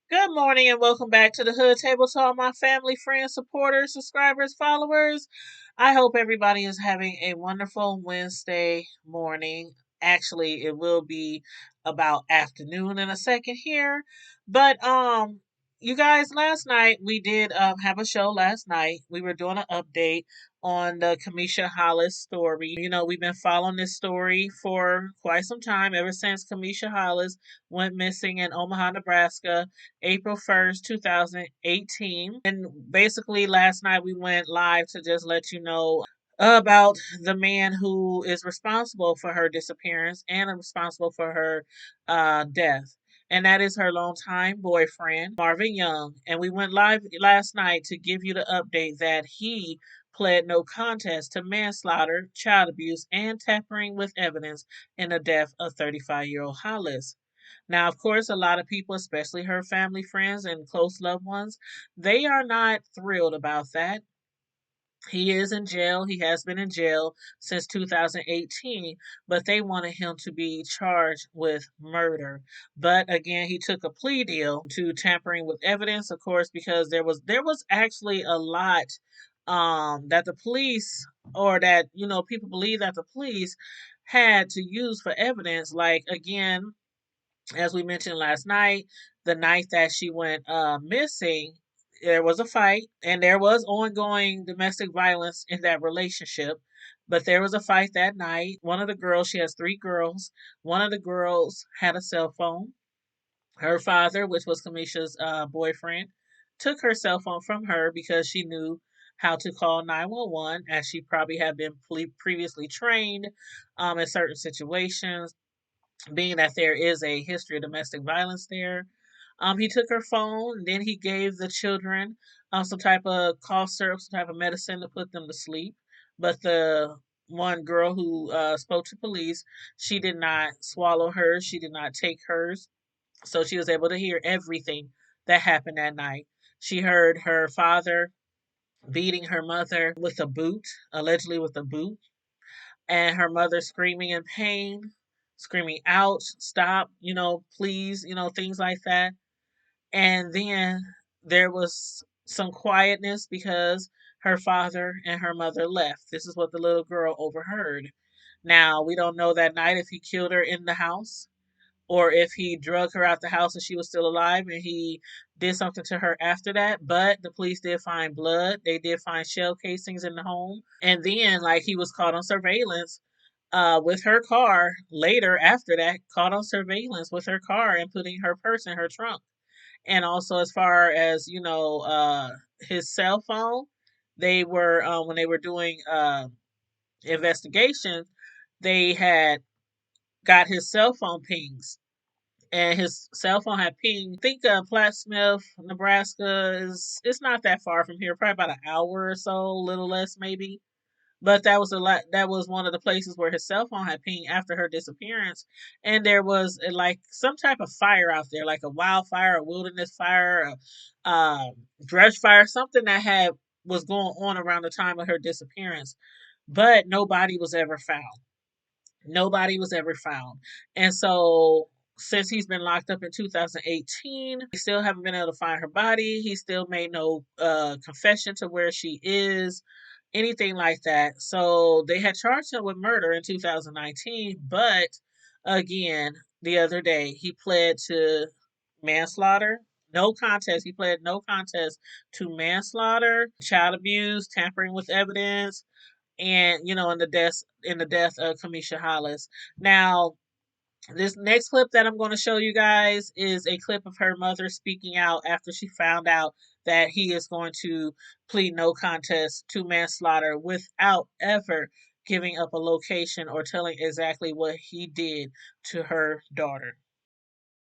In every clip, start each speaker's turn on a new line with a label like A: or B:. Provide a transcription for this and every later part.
A: Good morning and welcome back to the Hood Table to all my family, friends, supporters, subscribers, followers. I hope everybody is having a wonderful Wednesday morning. Actually, it will be about afternoon in a second here. But you guys, last night we did have a show last night. We were doing an update on the Camisha Hollis story. We've been following this story for quite some time, ever since Camisha Hollis went missing in Omaha, Nebraska April 1st, 2018. And basically, last night we went live to just let you know about the man who is responsible for her disappearance and responsible for her death. And that is her longtime boyfriend, Marvin Young. And we went live last night to give you the update that he pled no contest to manslaughter, child abuse, and tampering with evidence in the death of 35-year-old Hollis. Now, of course, a lot of people, especially her family, friends, and close loved ones, they are not thrilled about that. He is in jail. He has been in jail since 2018, but they wanted him to be charged with murder. But again, he took a plea deal to tampering with evidence, of course, because there was actually a lot that the police or that people believe that the police had to use for evidence. Like again, as we mentioned last night, the night that she went missing, there was a fight and there was ongoing domestic violence in that relationship. But there was a fight that night. One of the girls, she has three girls, one of the girls had a cell phone. Her father, which was Kamisha's boyfriend, took her cell phone from her because she knew how to call 911, as she probably had been previously trained in certain situations, being that there is a history of domestic violence there. He took her phone, then he gave the children some type of cough syrup, some type of medicine to put them to sleep. But the one girl who spoke to police, she did not swallow hers, she did not take hers. So she was able to hear everything that happened that night. She heard her father beating her mother with a boot, allegedly with a boot, and her mother screaming in pain, screaming out, stop, please, things like that. And then there was some quietness because her father and her mother left. This is what the little girl overheard. Now, we don't know that night if he killed her in the house or if he drug her out the house and she was still alive and he did something to her after that. But the police did find blood. They did find shell casings in the home. And then, like, he was caught on surveillance with her car later after that, caught on surveillance with her car and putting her purse in her trunk. And also, as far as, his cell phone, they were, when they were doing investigations, they had got his cell phone pings and his cell phone had pinged. I think Plattsmouth, Nebraska is it's not that far from here, probably about an hour or so, a little less maybe. But that was a lot. That was one of the places where his cell phone had pinged after her disappearance, and there was like some type of fire out there, like a wildfire, a wilderness fire, a brush fire, something that had was going on around the time of her disappearance. But nobody was ever found. Nobody was ever found. And so since he's been locked up in 2018, we still haven't been able to find her body. He still made no confession to where she is, anything like that. So they had charged him with murder in 2019, but again, the other day he pled to manslaughter. No contest. He pled no contest to manslaughter, child abuse, tampering with evidence, and in the death of Camisha Hollis. Now, this next clip that I'm going to show you guys is a clip of her mother speaking out after she found out that he is going to plead no contest to manslaughter without ever giving up a location or telling exactly what he did to her daughter.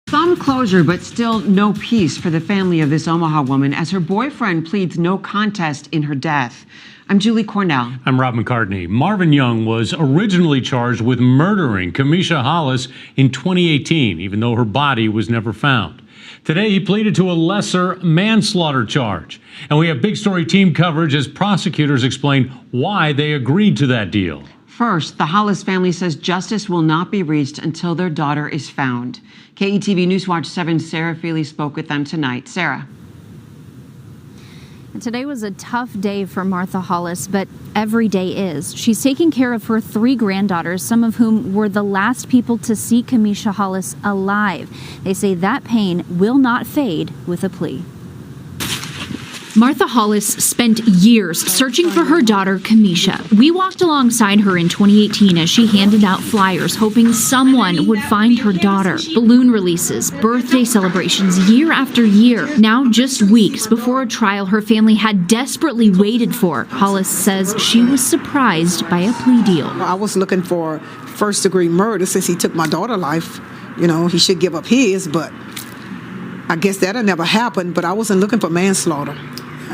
B: Some closure, but still no peace for the family of this Omaha woman as her boyfriend pleads no contest in her death. I'm Julie Cornell.
C: I'm Rob McCartney. Marvin Young was originally charged with murdering Camisha Hollis in 2018, even though her body was never found. Today, he pleaded to a lesser manslaughter charge. And we have big story team coverage as prosecutors explain why they agreed to that deal.
B: First, the Hollis family says justice will not be reached until their daughter is found. KETV Newswatch 7's Sarah Feely spoke with them tonight. Sarah.
D: Today was a tough day for Martha Hollis, but every day is. She's taking care of her 3 granddaughters, some of whom were the last people to see Camisha Hollis alive. They say that pain will not fade with a plea. Martha Hollis spent years searching for her daughter, Camisha. We walked alongside her in 2018 as she handed out flyers, hoping someone would find her daughter. Balloon releases, birthday celebrations, year after year. Now, just weeks before a trial her family had desperately waited for, Hollis says she was surprised by a plea deal.
E: I was looking for first-degree murder since he took my daughter's life. You know, he should give up his, but I guess that'll never happen. But I wasn't looking for manslaughter.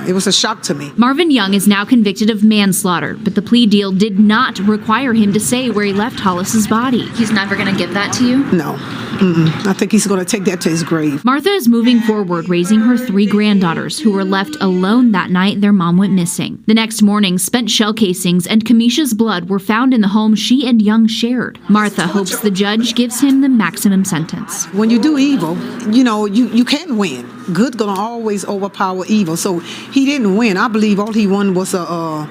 E: It was a shock to me.
D: Marvin Young is now convicted of manslaughter, but the plea deal did not require him to say where he left Hollis's body. He's never going to give that to you?
E: No. I think he's going to take that to his grave.
D: Martha is moving forward, raising her 3 granddaughters, who were left alone that night their mom went missing. The next morning, spent shell casings and Camisha's blood were found in the home she and Young shared. Martha hopes the judge gives him the maximum sentence.
E: When you do evil, you know, you can't win. Good gonna always overpower evil. So he didn't win. I believe all he won was a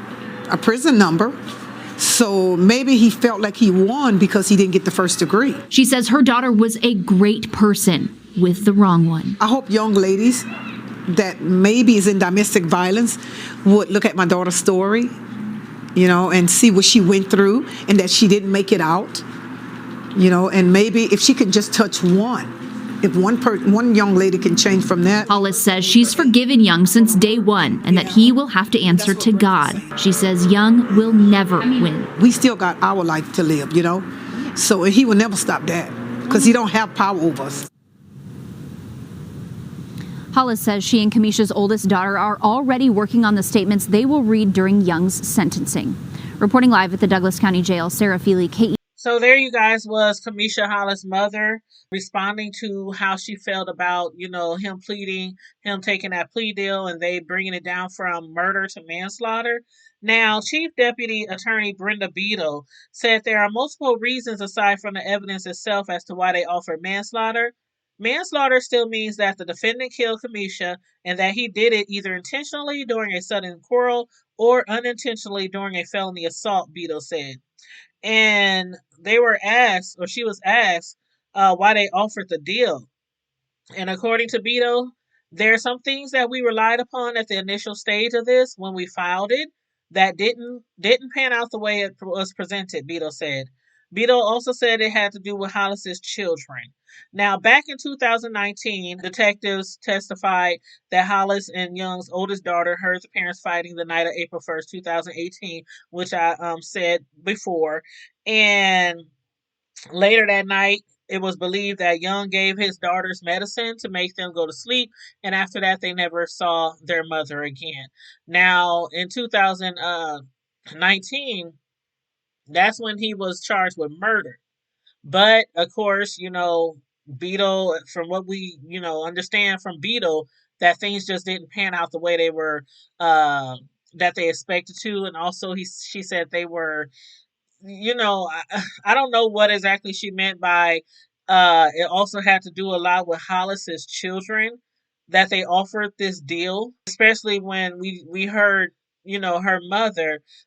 E: prison number. So maybe he felt like he won because he didn't get the first degree.
D: She says her daughter was a great person with the wrong one.
E: I hope young ladies that maybe is in domestic violence would look at my daughter's story, you know, and see what she went through and that she didn't make it out, you know, and maybe if she could just touch one. If one young lady can change from that.
D: Hollis says she's forgiven Young since day one and that he will have to answer to God. She says Young will never win.
E: We still got our life to live, you know? So he will never stop that because he don't have power over us.
D: Hollis says she and Camisha's oldest daughter are already working on the statements they will read during Young's sentencing. Reporting live at the Douglas County Jail, Sarah Feely, KE.
A: So there you guys was Camisha Hollis' mother responding to how she felt about, you know, him pleading, him taking that plea deal and they bringing it down from murder to manslaughter. Now, Chief Deputy Attorney Brenda Beadle said there are multiple reasons aside from the evidence itself as to why they offered manslaughter. Manslaughter still means that the defendant killed Camisha and that he did it either intentionally during a sudden quarrel or unintentionally during a felony assault, Beadle said. And they were asked, or she was asked, why they offered the deal. And according to Beto, there are some things that we relied upon at the initial stage of this when we filed it that didn't pan out the way it was presented, Beto said. Beto also said it had to do with Hollis's children. Now, back in 2019, detectives testified that Hollis and Young's oldest daughter heard the parents fighting the night of April 1st, 2018, which I said before. And later that night, it was believed that Young gave his daughters medicine to make them go to sleep, and after that, they never saw their mother again. Now, in 2019, that's when he was charged with murder. But, of course, you know, Beetle, from what we, you know, understand from Beetle, that things just didn't pan out the way they were, that they expected to. And also, she said they were, you know, I don't know what exactly she meant by it also had to do a lot with Hollis's children that they offered this deal, especially when we heard, you know,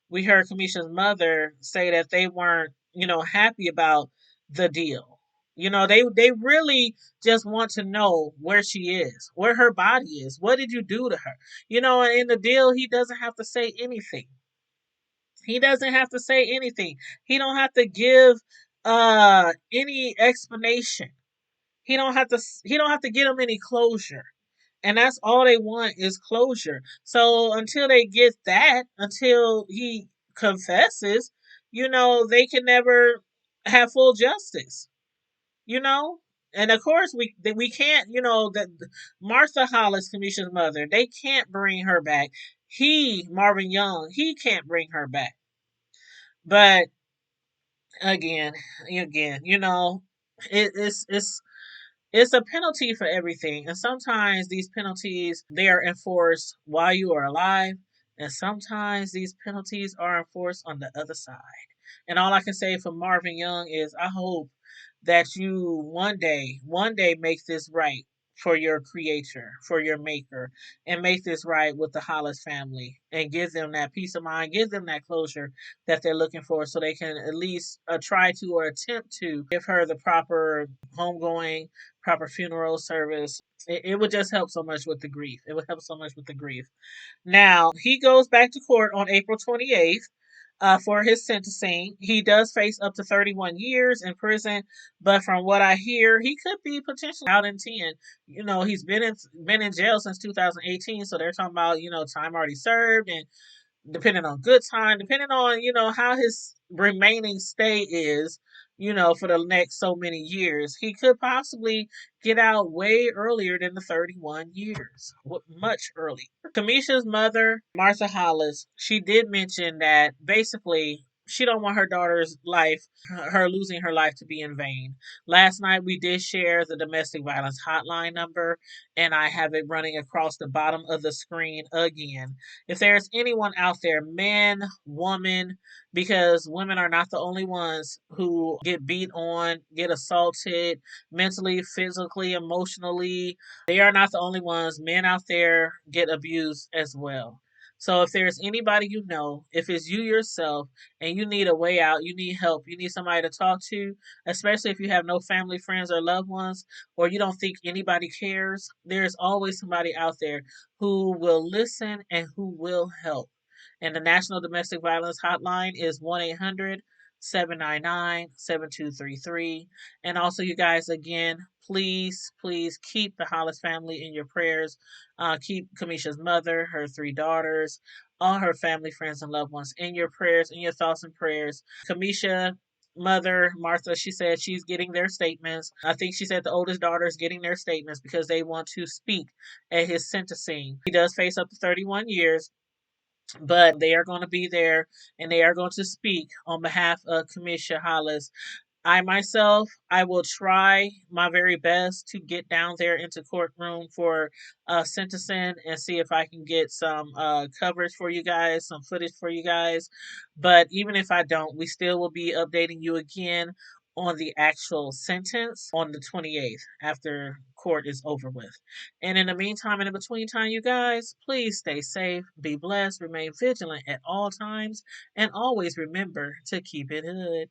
A: we heard Camisha's mother say that they weren't, you know, happy about the deal. You know, they really just want to know where she is, where her body is. What did you do to her? You know, and in the deal, he doesn't have to say anything. He doesn't have to say anything. He don't have to give any explanation. He don't have to get them any closure. And that's all they want is closure. So until they get that, until he confesses, you know, they can never have full justice. You know? And of course we can't, you know, that Martha Hollis, Camisha's mother, they can't bring her back. Marvin Young, he can't bring her back. But again, you know, it's a penalty for everything. And sometimes these penalties, they are enforced while you are alive. And sometimes these penalties are enforced on the other side. And all I can say for Marvin Young is I hope that you one day make this right for your creator, for your maker, and make this right with the Hollis family and give them that peace of mind, give them that closure that they're looking for so they can at least try to or attempt to give her the proper homegoing, proper funeral service. It would just help so much with the grief. It would help so much with the grief. Now, he goes back to court on April 28th for his sentencing. He does face up to 31 years in prison, but from what I hear, he could be potentially out in 10. You know, he's been in jail since 2018, so they're talking about, time already served and depending on good time, depending on, how his remaining stay is, for the next so many years, he could possibly get out way earlier than the 31 years, much earlier. Camisha's mother, Martha Hollis, she did mention that basically she don't want her daughter's life, her losing her life to be in vain. Last night we did share the domestic violence hotline number, and I have it running across the bottom of the screen again. If there's anyone out there, man, woman, because women are not the only ones who get beat on, get assaulted mentally, physically, emotionally. They are not the only ones. Men out there get abused as well. So if there's anybody you know, if it's you yourself and you need a way out, you need help, you need somebody to talk to, especially if you have no family, friends, or loved ones, or you don't think anybody cares, there's always somebody out there who will listen and who will help. And the National Domestic Violence Hotline is 1-800-799-7233. And also, you guys, again, please, please keep the Hollis family in your prayers. Keep Camisha's mother, her three daughters, all her family, friends, and loved ones in your prayers, in your thoughts and prayers. Camisha mother Martha, she said she's getting their statements. I think she said the oldest daughter is getting their statements because they want to speak at his sentencing. He does face up to 31 years, but they are going to be there and they are going to speak on behalf of Camisha Hollis. I myself, I will try my very best to get down there into courtroom for sentencing and see if I can get some coverage for you guys, some footage for you guys. But even if I don't, we still will be updating you again on the actual sentence on the 28th after court is over with. And in the meantime, and in between time, you guys, please stay safe, be blessed, remain vigilant at all times, and always remember to keep it hood.